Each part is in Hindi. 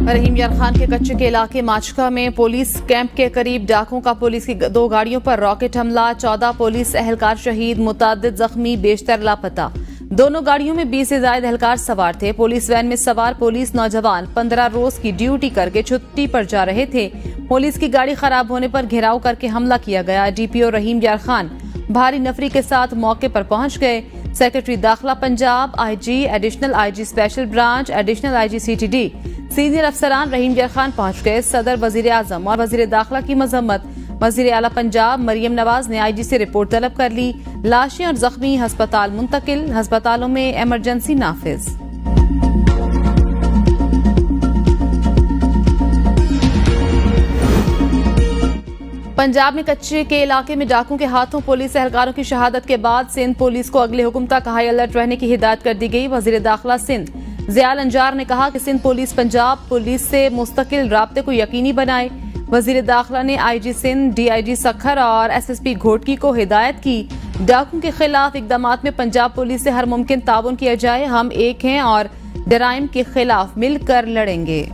रहीम यार खान के कच्चे के इलाके माचका में पुलिस कैंप के करीब डाकुओं का पुलिस की 2 गाड़ियों पर रॉकेट हमला, 14 पुलिस एहलकार शहीद, मुताद्दिद जख्मी, बेशतर लापता। दोनों गाड़ियों में 20 से ज्यादा एहलकार सवार थे। पुलिस वैन में सवार पुलिस नौजवान 15 रोज की ड्यूटी करके छुट्टी पर जा रहे थे। पुलिस की गाड़ी खराब होने पर घेराव करके हमला किया गया। डीपीओ रहीम यार खान भारी नफरी के साथ मौके पर पहुंच गए। सेक्रेटरी दाखिला Punjab, IG, additional IG special branch, additional IG CTD, senior अफसरान रहीम यार खान पहुंच गए। सदर, वजीर आजम और वजीर दाखिला की मजम्मत। वजीर आला पंजाब मरियम नवाज ने आईजी से रिपोर्ट तलब कर ली। लाशें और जख्मी अस्पताल मुंतकिल, अस्पतालों में इमरजेंसी नाफिज। पंजाब में कच्चे के इलाके में डाकुओं के हाथों पुलिस एहलकारों की शहादत के बाद सिंध पुलिस को अगले हुक्म तक हाई अलर्ट रहने की हिदायत कर दी गई। वजीर दाखिला सिंध ज़ियाल अंजार ने कहा कि सिंध पुलिस पंजाब पुलिस से मुस्तकिल राब्ते को यकीनी बनाए। वजीर दाखिला ने आईजी सिंध, डीआईजी सखर और एसएसपी घोटकी को हिदायत की डाकुओं के खिलाफ इकदामात में पंजाब पुलिस से हर मुमकिन ताउन किया जाए। हम एक हैं और जराइम के खिलाफ मिलकर लड़ेंगे।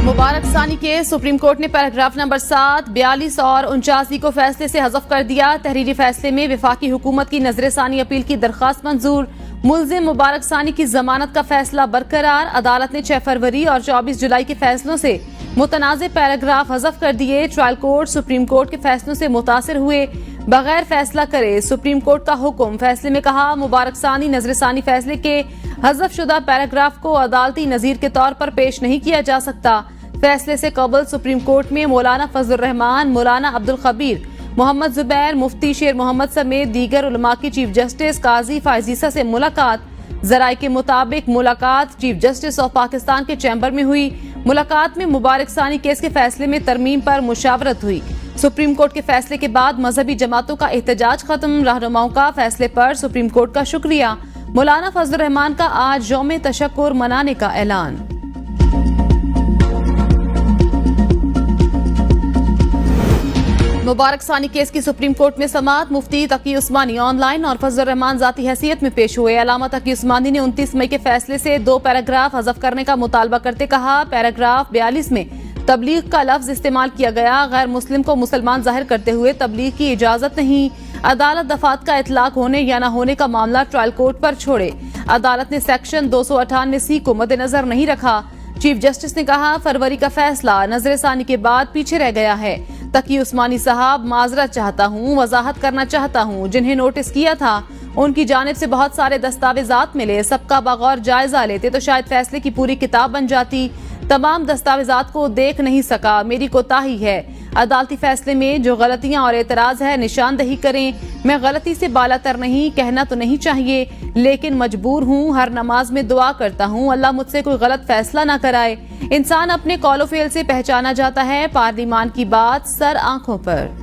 मुबारक सानी केस सुप्रीम कोर्ट ने पैराग्राफ नंबर 7, 42 और 49 को फैसले से हज़फ कर दिया। तहरीरी फैसले में विफाकी हुकूमत की नजरसानी अपील की दरख्वास्त मंजूर। मुल्जिम मुबारक सानी की जमानत का फैसला बरकरार। अदालत ने 6 फरवरी और 24 जुलाई के फैसलों से मुतनाज़ पैराग्राफ हज़फ कर दिए। ट्रायल कोर्ट सुप्रीम कोर्ट के फैसलों से मुतासिर हुए, बगैर फैसला करे सुप्रीम कोर्ट का हुक्म। फैसले में कहा, मुबारक सानी नजरसानी फैसले के हज़फ शुदा पैराग्राफ को अदालती नजीर के तौर पर पेश नहीं किया जा सकता। फैसले से कबल सुप्रीम कोर्ट में मौलाना फजल रहमान, मौलाना अब्दुल खबीर, मोहम्मद जुबैर, मुफ्ती शेर मोहम्मद समेत दीगर उलमा की चीफ जस्टिस काजी फायजीसा से मुलाकात। जराये के मुताबिक मुलाकात चीफ जस्टिस ऑफ पाकिस्तान के चैम्बर में हुई। मुलाकात में मुबारक सानी केस के फैसले में तरमीम पर मुशावरत हुई। सुप्रीम कोर्ट के फैसले के बाद मजहबी जमातों का एहतजाज खत्म। रहनुमाओं का फैसले पर सुप्रीम कोर्ट का शुक्रिया। मौलाना फजल रहमान का आज यौम तशक्कुर मनाने का ऐलान। मुबारक सानी केस की सुप्रीम कोर्ट में समाअत। मुफ्ती तकी उस्मानी ऑनलाइन और फजल रहमान जाती हैसियत में पेश हुए। अलामा तकी उस्मानी ने 29 मई के फैसले से 2 पैराग्राफ हज़फ करने का मुतालबा करते कहा, पैराग्राफ 42 में तबलीग का लफ्ज इस्तेमाल किया गया। गैर मुस्लिम को मुसलमान जाहिर करते हुए तबलीग की इजाजत नहीं। अदालत दफात का इतलाक होने या न होने का मामला ट्रायल कोर्ट पर छोड़े। अदालत ने सेक्शन 298C को मद्देनजर नहीं रखा। चीफ जस्टिस ने कहा, फरवरी का फैसला नजरसानी के बाद पीछे रह गया है। तकी उस्मानी साहब, माजरत चाहता हूँ, वजाहत करना चाहता हूँ। जिन्हें नोटिस किया था उनकी जानिब से बहुत सारे दस्तावेजात मिले। सबका बगौर जायजा लेते तो शायद फैसले की पूरी किताब बन जाती। तमाम दस्तावेजात को देख नहीं सका, मेरी कोताही है। अदालती फैसले में जो गलतियां और एतराज है निशानदही करें। मैं गलती से बालातर नहीं, कहना तो नहीं चाहिए, लेकिन मजबूर हूँ। हर नमाज में दुआ करता हूँ अल्लाह मुझसे कोई गलत फैसला ना कराए। इंसान अपने कौलो फेल से पहचाना जाता है। पार्लिमान की बात सर आंखों पर।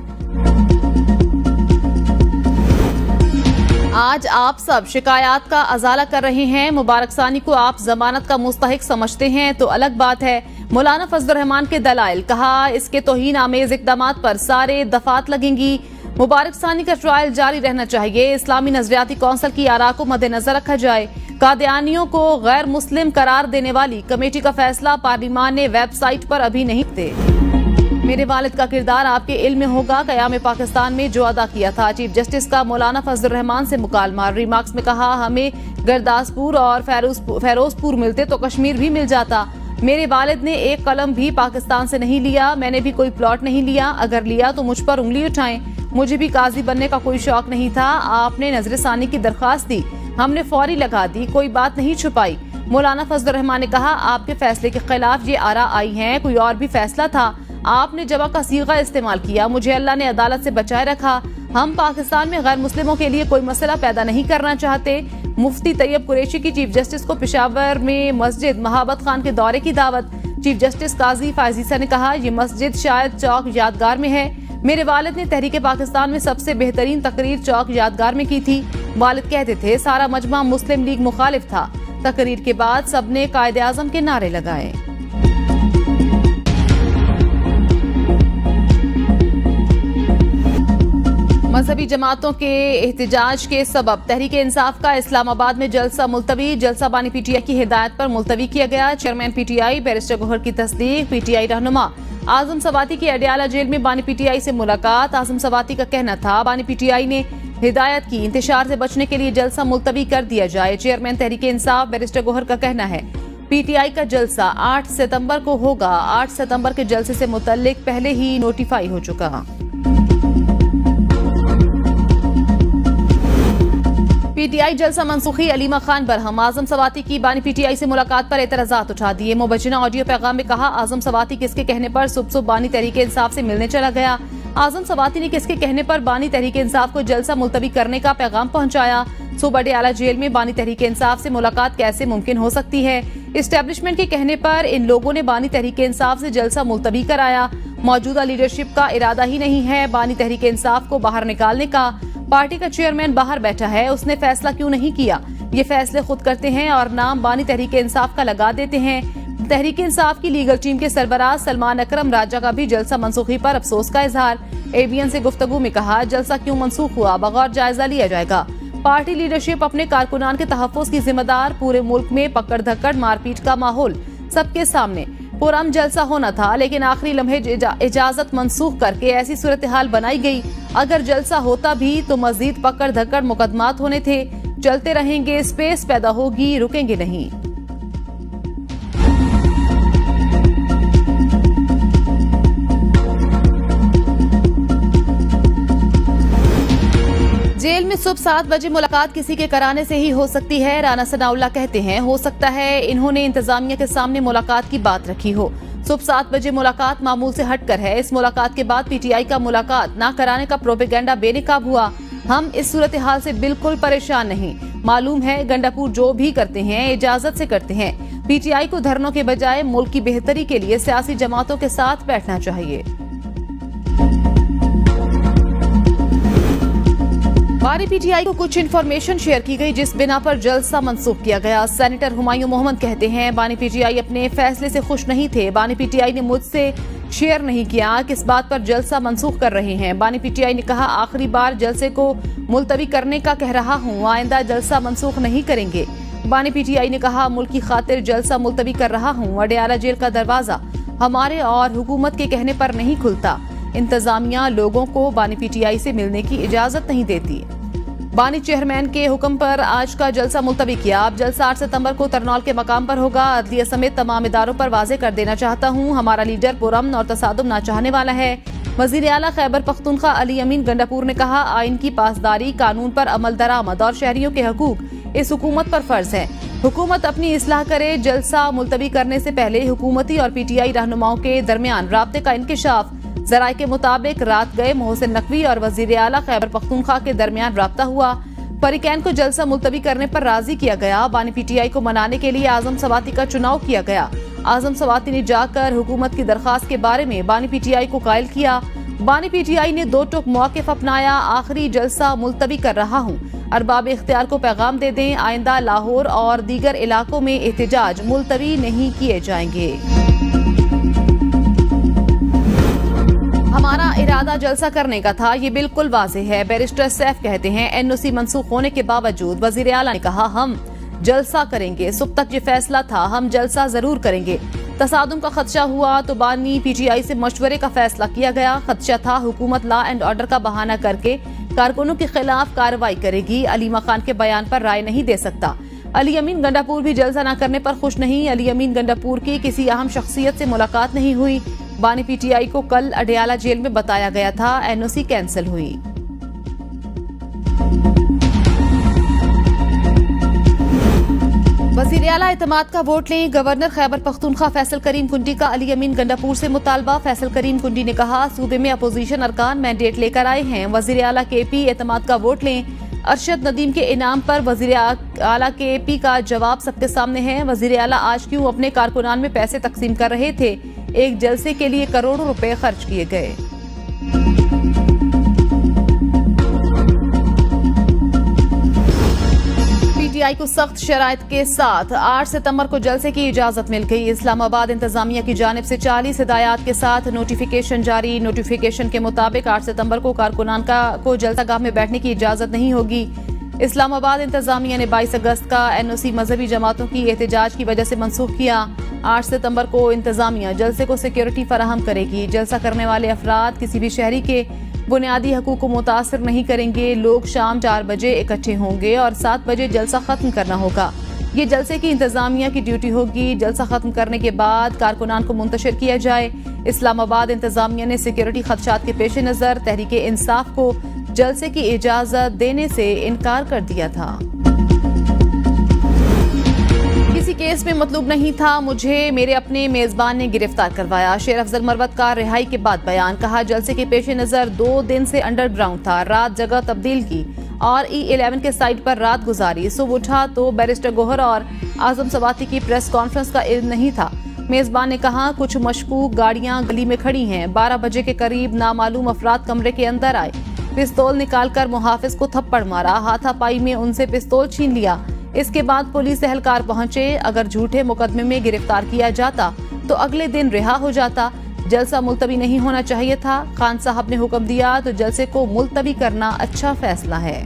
आज आप सब शिकायत का अजाला कर रहे हैं। मुबारक सानी को आप जमानत का मुस्तहिक समझते हैं तो अलग बात है। मौलाना फजल रहमान के दलाइल, कहा इसके तौहीन आमेज इक़दामात पर सारे दफात लगेंगी। मुबारक सानी का ट्रायल जारी रहना चाहिए। इस्लामी नजरियाती कौंसिल की आरा को मद्देनजर रखा जाए। कादियानियों को गैर मुस्लिम करार देने वाली कमेटी का फैसला पार्लिमान ने वेबसाइट पर अभी नहीं दे। मेरे वालिद का किरदार आपके इल्म में होगा, कयाम पाकिस्तान में जो अदा किया था। चीफ जस्टिस का मौलाना फजल रहमान से मुकालमा। रिमार्क्स में कहा, हमें गुरदासपुर और फेरोजपुर मिलते तो कश्मीर भी मिल जाता। मेरे वालिद ने एक कलम भी पाकिस्तान से नहीं लिया। मैंने भी कोई प्लॉट नहीं लिया। अगर लिया तो मुझ पर उंगली उठाएं। मुझे भी काजी बनने का कोई शौक नहीं था। आपने नजरसानी की दरखास्त दी, हमने फौरी लगा दी, कोई बात नहीं छुपाई। मौलाना फजल रहमान ने कहा, आपके फैसले के खिलाफ ये आरा आई हैं, कोई और भी फैसला था। आपने जवा का सीगा इस्तेमाल किया, मुझे अल्लाह ने अदालत से बचाए रखा। हम पाकिस्तान में गैर मुस्लिमों के लिए कोई मसला पैदा नहीं करना चाहते। मुफ्ती तैयब कुरैशी की चीफ जस्टिस को पेशावर में मस्जिद महाबत खान के दौरे की दावत। चीफ जस्टिस काजी फायजीसा ने कहा, ये मस्जिद शायद चौक यादगार में है। मेरे वालिद ने तहरीक पाकिस्तान में सबसे बेहतरीन तकरीर चौक यादगार में की थी। वालिद कहते थे सारा मजमा मुस्लिम लीग मुखालिफ था। तकरीर के बाद सबने कायदे आजम के नारे लगाए। मजहबी जमातों के एहतजाज के सबब तहरीक इंसाफ का इस्लामाबाद में जलसा मुलतवी। जलसा बानी पीटीआई की हिदायत पर मुलतवी किया गया। चेयरमैन पीटीआई बैरिस्टर गौहर की तस्दीक। पीटीआई रहनुमा आजम सवाती की अडियाला जेल में बानी पीटीआई से मुलाकात। आजम सवाती का कहना था बानी पीटीआई ने हिदायत की इंतशार से बचने के लिए जलसा मुलतवी कर दिया जाए। चेयरमैन तहरीक इंसाफ बैरिस्टर गौहर का कहना है पीटीआई का जलसा 8 सितंबर को होगा। 8 सितंबर के जलसे से मुतल्लिक पहले ही नोटिफाई हो चुका। पीटीआई जलसा मनसूखी। अलीमा खान बरहम आजम सवाती की बानी पीटीआई से मुलाकात पर एतराजात उठा दिए। मुबज्जिना ऑडियो पैगाम में कहा आजम सवाती किसके कहने पर सुबह बानी तहरीक इंसाफ से मिलने चला गया। आजम सवाती ने किसके कहने पर बानी तहरीक इंसाफ को जलसा मुलतवी करने का पैगाम पहुंचाया। सुबह अडियाला जेल में बानी तहरीक इंसाफ से मुलाकात कैसे मुमकिन हो सकती है। इस्टेब्लिशमेंट के कहने पर इन लोगों ने बानी तहरीक इंसाफ से जलसा मुलतवी कराया। मौजूदा लीडरशिप का इरादा ही नहीं है बानी तहरीक इंसाफ को बाहर निकालने का। पार्टी का चेयरमैन बाहर बैठा है, उसने फैसला क्यों नहीं किया। ये फैसले खुद करते हैं और नाम बानी तहरीक इंसाफ का लगा देते हैं। तहरीक इंसाफ की लीगल टीम के सरबराह सलमान अकरम राजा का भी जलसा मनसूखी पर अफसोस का इजहार। एबीएन से गुफ्तगू में कहा जलसा क्यों मनसूख हुआ बगौर जायजा लिया जाएगा। पार्टी लीडरशिप अपने कारकुनान के तहफ्फुज़ की जिम्मेदार। पूरे मुल्क में पकड़ धक्कड़ मारपीट का माहौल सबके सामने। पुरअमन जलसा होना था लेकिन आखिरी लम्हे इजाजत मनसूख करके ऐसी सूरत हाल बनाई गई। अगर जलसा होता भी तो मजीद पकड़ धक्कड़ मुकदमात होने थे। चलते रहेंगे, स्पेस पैदा होगी, रुकेंगे नहीं। जेल में सुबह 7 बजे मुलाकात किसी के कराने से ही हो सकती है। राना सनाउल्लाह कहते हैं हो सकता है इन्होंने इंतजामिया के सामने मुलाकात की बात रखी हो। सुबह 7 बजे मुलाकात मामूल से हटकर है। इस मुलाकात के बाद पीटीआई का मुलाकात ना कराने का प्रोपेगेंडा बेनकाब हुआ। हम इस सूरत हाल से बिल्कुल परेशान नहीं। मालूम है गंडापुर जो भी करते हैं इजाजत से करते हैं। पीटीआई को धरनों के बजाय मुल्क की बेहतरी के लिए सियासी जमातों के साथ बैठना चाहिए। बानी पीटीआई को कुछ इन्फॉर्मेशन शेयर की गई जिस बिना पर जलसा मनसूख किया गया। सेनेटर हुमायूं मोहम्मद कहते हैं बानी पीटीआई अपने फैसले से खुश नहीं थे। बानी पीटीआई ने मुझसे शेयर नहीं किया किस बात पर जलसा मनसूख कर रहे हैं। बानी पीटीआई ने कहा आखिरी बार जलसे को मुलतवी करने का कह रहा हूं, आइंदा जलसा मनसूख नहीं करेंगे। बानी पीटीआई ने कहा मुल्क की खातिर जलसा मुलतवी कर रहा हूं। अडियाला जेल का दरवाजा हमारे और हुकूमत के कहने पर नहीं खुलता। इंतजामिया लोगों को बानी पीटीआई से मिलने की इजाजत नहीं देती। बानी चेयरमैन के हुक्म पर आज का जलसा मुलतवी किया। अब जलसा 8 सितंबर को तरनौल के मकाम पर होगा। अदलिया समेत तमाम इदारों पर वाजे कर देना चाहता हूँ हमारा लीडर पुरअमन और तसादुम ना चाहने वाला है। वजीर आला खैबर पख्तूनख्वा अली अमीन गंडापुर ने कहा आइन की पासदारी, कानून पर अमल दरामद और शहरियों के हकूक इस हुकूमत पर फर्ज है। हुकूमत अपनी इस्लाह करे। जलसा मुलतवी करने से पहले हुकूमती और पीटीआई रहनुमाओं के दरमियान राब्ते का इंकिशाफ। जराये के मुताबिक रात गए मोहसिन नकवी और वजीर आला खैबर पख्तूनख्वा के दरमियान राब्ता हुआ। परिकैन को जलसा मुलतवी करने पर राजी किया गया। बानी पीटीआई को मनाने के लिए आजम सवाती का चुनाव किया गया। आजम सवाती ने जाकर हुकूमत की दरखास्त के बारे में बानी पीटीआई को कायल किया। बानी पीटीआई ने 2 टुक मौक़िफ़ अपनाया। आखिरी जलसा मुलतवी कर रहा हूँ। अरबाब इख्तियार को पैगाम दे दें आइंदा लाहौर और दीगर इलाकों में एहतजाज मुलतवी नहीं किए जाएंगे। हमारा इरादा जलसा करने का था, ये बिल्कुल वाज़ेह है। बैरिस्टर सैफ कहते हैं एनओसी मनसूख होने के बावजूद वजीर आला ने कहा हम जलसा करेंगे। सुबह तक ये फैसला था हम जलसा जरूर करेंगे। तसादुम का खदशा हुआ तो बानी पीटीआई से मशवरे का फैसला किया गया। खदशा था हुकूमत लॉ एंड ऑर्डर का बहाना करके कारकुनों के खिलाफ कार्रवाई करेगी। अलीमा खान के बयान पर राय नहीं दे सकता। अली अमीन गंडापुर भी जलसा न करने पर खुश नहीं। अली अमीन गंडापुर की किसी अहम शख्सियत से मुलाकात नहीं हुई। बानी पीटीआई को कल अडियाला जेल में बताया गया था। एनओसी कैंसिल हुई। वज़ीर आला एतमाद का वोट लें। गवर्नर खैबर पख्तूनख्वा फैसल करीम कुंडी का अली अमीन गंडापुर से मुतालबा। फैसल करीम कुंडी ने कहा सूबे में अपोजिशन अरकान मैंडेट लेकर आए हैं। वज़ीर आला केपी एतमाद का वोट लें। अरशद नदीम के इनाम पर वज़ीर आला केपी का जवाब सबके सामने है। वज़ीर आला आज क्यों अपने कारकुनान में पैसे तकसीम कर रहे थे। एक जलसे के लिए करोड़ों रुपए खर्च किए गए। आरटीआई को सख्त शराइत के साथ 8 सितंबर को जलसे की इजाजत मिल गई। इस्लामाबाद इंतजामिया की जानिब से 40 हिदायत के साथ नोटिफिकेशन जारी। नोटिफिकेशन के मुताबिक 8 सितंबर को कारकुनान को जलसागाह में बैठने की इजाजत नहीं होगी। इस्लामाबाद इंतजामिया ने 22 अगस्त का एनओसी मजहबी जमातों की एहतजाज की वजह से मनसूख किया। 8 सितंबर को इंतजामिया जलसे को सिक्योरिटी फराहम करेगी। जलसा करने वाले अफराद किसी भी शहरी के बुनियादी हकूक को मुतासिर नहीं करेंगे। लोग शाम 4 बजे इकट्ठे होंगे और 7 बजे जलसा खत्म करना होगा। ये जलसे की इंतजामिया की ड्यूटी होगी। जलसा खत्म करने के बाद कारकुनान को मुंतशिर किया जाए। इस्लामाबाद इंतजामिया ने सिक्योरिटी खदशात के पेश नजर तहरीक इंसाफ को जलसे की इजाजत देने से इनकार कर दिया था। किसी केस में मतलूब नहीं था, मुझे मेरे अपने मेजबान ने गिरफ्तार करवाया। शेर अफजल मरवत का रिहाई के बाद बयान। कहा, जलसे के पेश नजर 2 दिन से अंडरग्राउंड था, रात जगह तब्दील की और E11 के साइट पर रात गुजारी। सुबह उठा तो बैरिस्टर गोहर और आजम सवाती की प्रेस कॉन्फ्रेंस का इल्म नहीं था। मेजबान ने कहा, कुछ मशकूक गाड़ियां गली में खड़ी हैं। 12 बजे के करीब नामालूम अफराद कमरे के अंदर आए, पिस्तौल निकालकर मुहाफिज को थप्पड़ मारा, हाथापाई में उनसे पिस्तौल छीन लिया। इसके बाद पुलिस एहलकार पहुंचे। अगर झूठे मुकदमे में गिरफ्तार किया जाता तो अगले दिन रिहा हो जाता। जलसा मुलतवी नहीं होना चाहिए था। खान साहब ने हुक्म दिया तो जलसे को मुलतवी करना अच्छा फैसला है।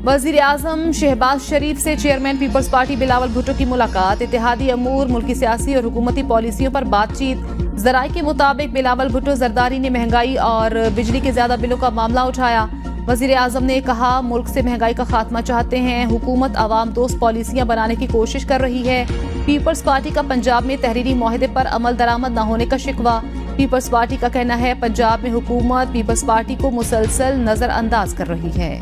वजीर आजम शहबाज शरीफ से chairman Peoples Party Bilawal Bhutto की मुलाकात। इत्तेहादी अमूर, मुल्की सियासी और हुकूमती पॉलिसियों पर बातचीत। जराये के मुताबिक बिलावल भुट्टो जरदारी ने महंगाई और बिजली के ज्यादा बिलों का मामला उठाया। वजीर आजम ने कहा, मुल्क से महंगाई का खात्मा चाहते हैं। हुकूमत अवाम दोस्त पॉलिसियां बनाने की कोशिश कर रही है। पीपल्स पार्टी का पंजाब में तहरीरी मुआहदे पर अमल दरामद न होने का शिकवा। पीपल्स पार्टी का कहना है, पंजाब में हुकूमत पीपल्स पार्टी को मुसलसल नजरअंदाज कर रही है।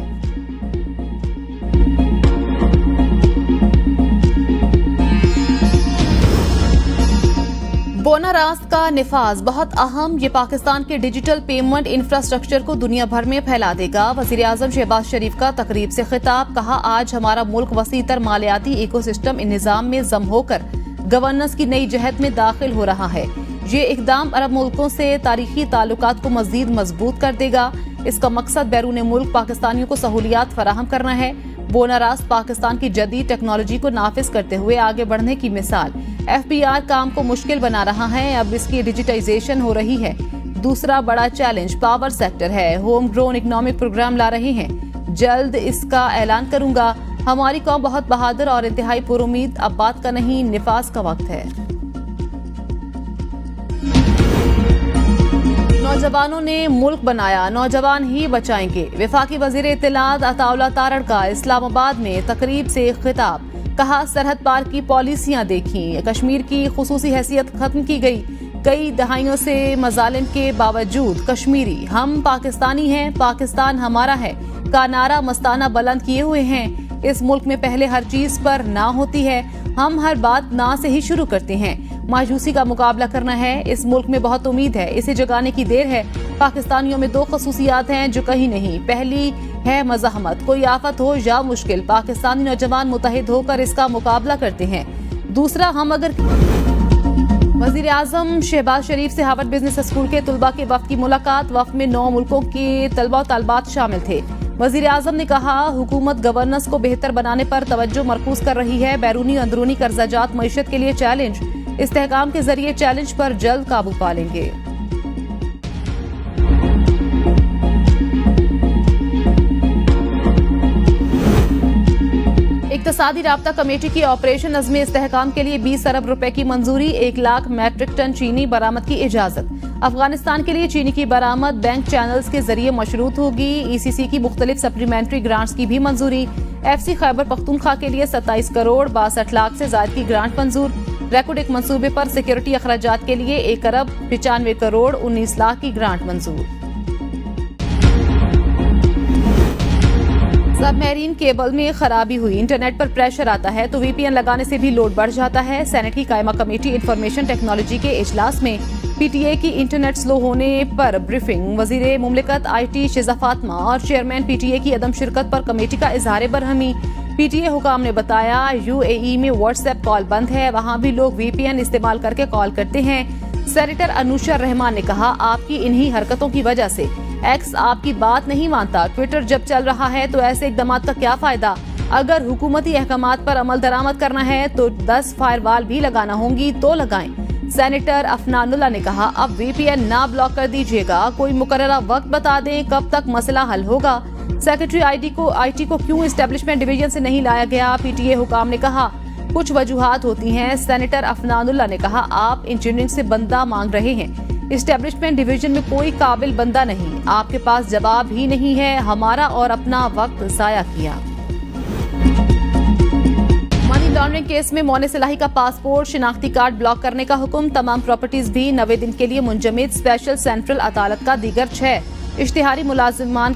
बोना रास्त का निफाज बहुत अहम, ये पाकिस्तान के डिजिटल पेमेंट इंफ्रास्ट्रक्चर को दुनिया भर में फैला देगा। वजीर आजम शहबाज शरीफ का तकरीब से खिताब। कहा, आज हमारा मुल्क वसीतर मालियाती इकोसिस्टम निज़ाम में जम होकर गवर्नेंस की नई जहत में दाखिल हो रहा है। ये इकदाम अरब मुल्कों से तारीखी ताल्लुकात को मजीद मजबूत कर देगा। इसका मकसद बैरून मुल्क पाकिस्तानियों को सहूलियात फराहम करना है। बोना रास्त पाकिस्तान की जदीद टेक्नोलॉजी को नाफिज करते हुए आगे बढ़ने की मिसाल। FBR काम को मुश्किल बना रहा है, अब इसकी डिजिटाइजेशन हो रही है। दूसरा बड़ा चैलेंज पावर सेक्टर है। होम ग्रोन इकोनॉमिक प्रोग्राम ला रहे हैं, जल्द इसका ऐलान करूंगा। हमारी कौम बहुत बहादुर और इंतहाई पुरुमीद, अब बात का नहीं निफाज का वक्त है। नौजवानों ने मुल्क बनाया, नौजवान ही बचाएंगे। वफाकी वजीर इत्तलात अताउल्लाह तारड़ का इस्लामाबाद में तकरीब से खिताब। कहा, सरहद पार की पॉलिसियां देखी, कश्मीर की खुसूसी हैसियत खत्म की गई। कई दहाइयों से मजालिम के बावजूद कश्मीरी हम पाकिस्तानी हैं, पाकिस्तान हमारा है का नारा मस्ताना बुलंद किए हुए हैं। इस मुल्क में पहले हर चीज पर ना होती है, हम हर बात ना से ही शुरू करते हैं। मायूसी का मुकाबला करना है। इस मुल्क में बहुत उम्मीद है, इसे जगाने की देर है। पाकिस्तानियों में 2 खसूसियात हैं जो कहीं नहीं। पहली है मज़ाहमत, कोई आफत हो या मुश्किल, पाकिस्तानी नौजवान मुत्तहिद होकर इसका मुकाबला करते हैं। दूसरा, हम अगर वजीर आजम शहबाज शरीफ से हार्वर्ड बिजनेस स्कूल के तलबा के वफ्द की मुलाकात। वफ्द में 9 मुल्कों के तलबा और तलबात शामिल थे। वजीर आजम ने कहा, हुकूमत गवर्नेंस को बेहतर बनाने पर तवज्जो मरकूज कर रही है। बैरूनी अंदरूनी कर्जाजात मईशत के लिए चैलेंज, इस्तेहकाम के जरिए चैलेंज पर जल्द काबू पा लेंगे। इक्तसादी राब्ता कमेटी की ऑपरेशन अज़्म इस्तेहकाम के लिए 20 अरब रुपए की मंजूरी। 1 लाख मैट्रिक टन चीनी बरामद की इजाजत। अफगानिस्तान के लिए चीनी की बरामद बैंक चैनल्स के जरिए मशरूत होगी। ECC की मुख्तलिफ सप्लीमेंट्री ग्रांट्स की भी मंजूरी। FC खैबर पख्तूनख्वा के लिए 27 करोड़ 62 लाख से ज्यादा की ग्रांट मंजूर। रेकोडेक मंसूबे पर सिक्योरिटी अखराजात के लिए 1 अरब 95 करोड़ 19 लाख की ग्रांट मंजूर। सबमरीन केबल में खराबी हुई, इंटरनेट पर प्रेशर आता है तो VPN लगाने से भी लोड बढ़ जाता है। सेनेट की कायमा कमेटी इंफॉर्मेशन टेक्नोलॉजी के इजलास में PTA की इंटरनेट स्लो होने पर ब्रीफिंग। वजीर मुमलिकत IT शिजा फातिमा और चेयरमैन PTA की अदम शिरकत पर कमेटी का इजहार बरहमी। PTA हुकाम ने बताया, UAE में WhatsApp कॉल बंद है, वहाँ भी लोग VPN इस्तेमाल करके कॉल करते हैं। सेनेटर अनुशा रहमान ने कहा, आपकी इन्हीं हरकतों की वजह से एक्स आपकी बात नहीं मानता। ट्विटर जब चल रहा है तो ऐसे इकदामात का क्या फायदा? अगर हुकूमती अहकामात पर अमल दरामद करना है तो 10 फायरवॉल भी लगाना होंगी तो लगाएं। सेनेटर अफनानुल्लाह ने कहा, अब वीपीएन ना ब्लॉक कर दीजिएगा, कोई मुकर्ररा वक्त बता दें कब तक मसला हल होगा। सेक्रेटरी आईटी को क्यों एस्टेब्लिशमेंट डिवीजन से नहीं लाया गया? पीटीए हुकाम ने कहा, कुछ वजूहात होती हैं। सेनेटर अफनानुल्लाह ने कहा, आप इंजीनियरिंग से बंदा मांग रहे हैं, एस्टेब्लिशमेंट डिवीजन में कोई काबिल बंदा नहीं, आपके पास जवाब ही नहीं है, हमारा और अपना वक्त जाया किया। मनी लॉन्ड्रिंग केस में मोनिस इलाही का पासपोर्ट शिनाख्ती कार्ड ब्लॉक करने का हुक्म, तमाम प्रॉपर्टीज भी 90 दिन के लिए मुंजमद। स्पेशल सेंट्रल अदालत का दीगर 6 इश्तिहारी मुलजिमान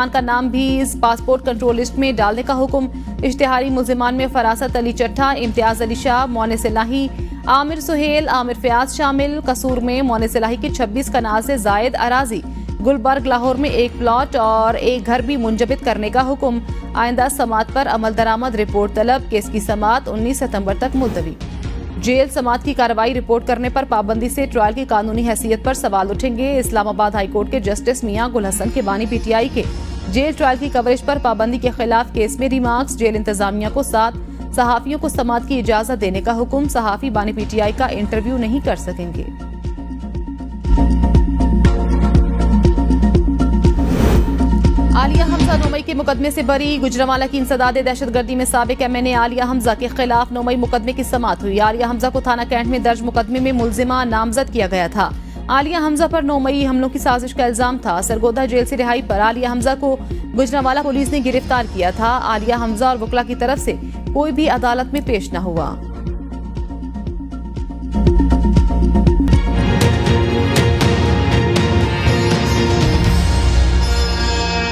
का नाम भी इस पासपोर्ट कंट्रोल लिस्ट में डालने का हुक्म। इश्तिहारी मुलजिमान में फरासत अली चट्टा, इम्तियाज अली शाह, मोनिस इलाही, आमिर सुहेल, आमिर फयाज शामिल। कसूर में मोनिस इलाही की 26 कनाल से जायद अराजी, गुलबर्ग लाहौर में 1 प्लॉट और 1 घर भी मुंजमद करने का हुक्म। आइंदा समात पर अमल दरामद रिपोर्ट तलब, केस की समात 19 सितंबर तक मुलतवी। जेल समात की कार्रवाई रिपोर्ट करने पर पाबंदी से ट्रायल की कानूनी हैसियत पर सवाल उठेंगे। इस्लामाबाद हाईकोर्ट के जस्टिस मियां गुल हसन के बानी पीटीआई के जेल ट्रायल की कवरेज पर पाबंदी के खिलाफ केस में रिमार्क्स। जेल इंतजामिया को 7 सहाफियों को समात की इजाजत देने का हुक्म, सहाफी बानी पीटीआई का इंटरव्यू नहीं कर सकेंगे। आलिया हमजा 9 मई के मुकदमे से बरी, गुजरांवाला की इंसदाद दहशतगर्दी में साबिक एमएनए आलिया हमजा के खिलाफ 9 मई मुकदमे की समात हुई। आलिया हमजा को थाना कैंट में दर्ज मुकदमे में मुलजिमा नामजद किया गया था। आलिया हमजा पर 9 मई हमलों की साजिश का इल्जाम था। सरगोदा जेल से रिहाई पर आलिया हमजा को गुजरांवाला पुलिस ने गिरफ्तार किया था। आलिया हमजा और वकला की तरफ से कोई भी अदालत में पेश न हुआ।